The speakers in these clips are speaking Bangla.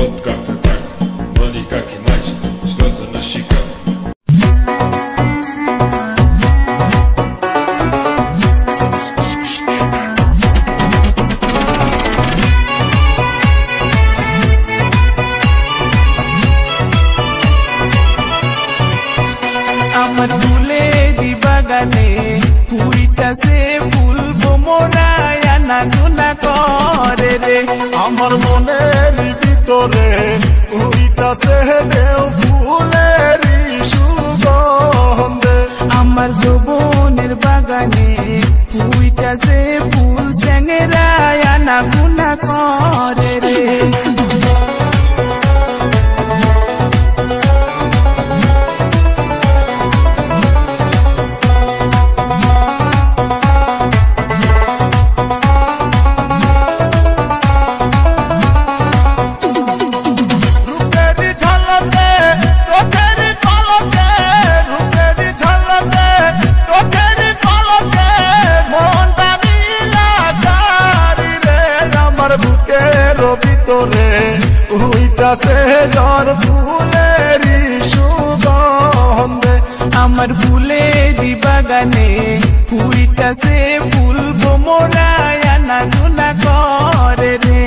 Водка, так, но никак иначе, слезы на щеках. আমার ফুলেরি বাগানে ফুইটাছে ফুল বোমরায় আনা গুনা করে রে। আমার মনের ভিতরে ফুইটাছে দেও ফুলেরি সুগন্ধে। আমার যৌবনের বাগানে ফুইটাছে ফুল স্যাংরায় আনা গুনা করে রে। ভিতরে উইটাছে জ্বর ফুলেরি সুগন্ধে। আমার ফুলেরি বাগানে ফুইটাছে ফুল বোমরায় আনা গুনা করে রে।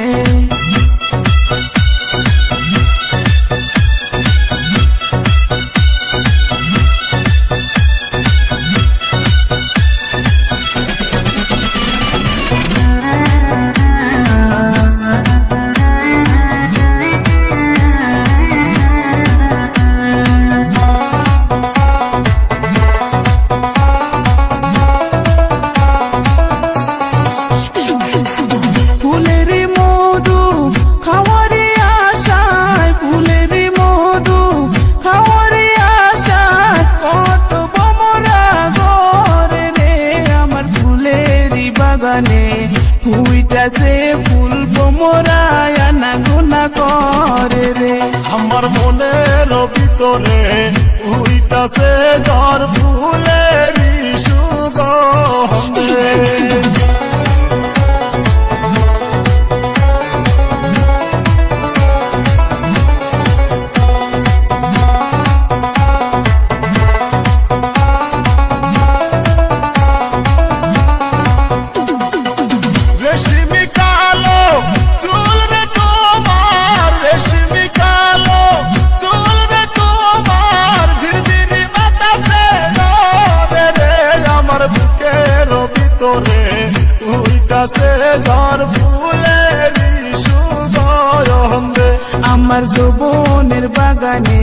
ফুইটাছে ফুল বোমরায় আনা গুনা করে রে। আমার মনের ভিতরে উইটাছে জ্বর ফুলেরি সুগন্ধে। উইটাছে জ্বর ফুলেরি সুগন্ধে। আমার যৌবনের বাগানে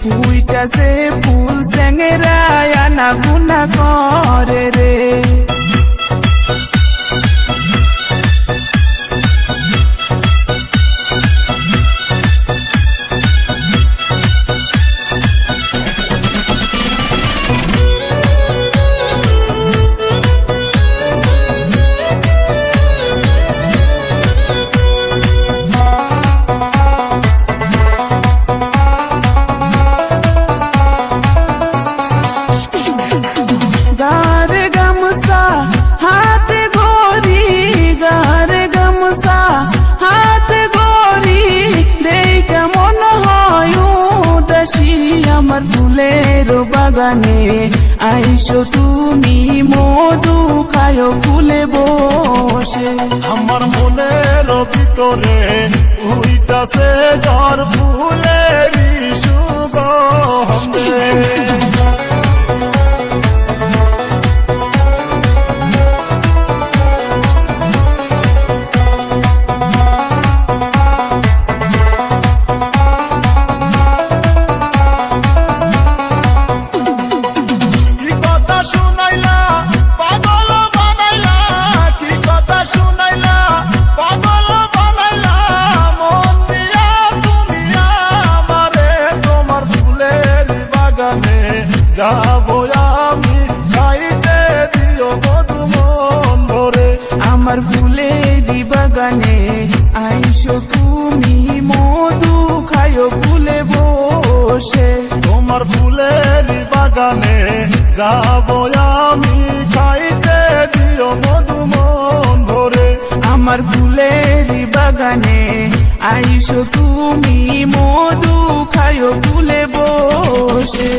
ফুইটাছে ফুল স্যাংরায় আনা গুনা করে রে। আমার ফুলের বাগানে আইসো তুমি মধু খায়ো ফুলে বসে। আমার মনের ভিতরে উইটাছে জ্বর ফুলেরি সুগন্ধে। যাবো আমি খাইতে দিও মধু মন ভরে। আমার ফুলেরি বাগানে আইসো তুমি মধু খায়ো ফুলে বসে। তোমার ফুলেরি বাগানে যাবো আমি খাইতে দিও মধু মন ভরে। আমার ফুলেরি বাগানে আইসো তুমি মধু খায়ো ফুলে বসে।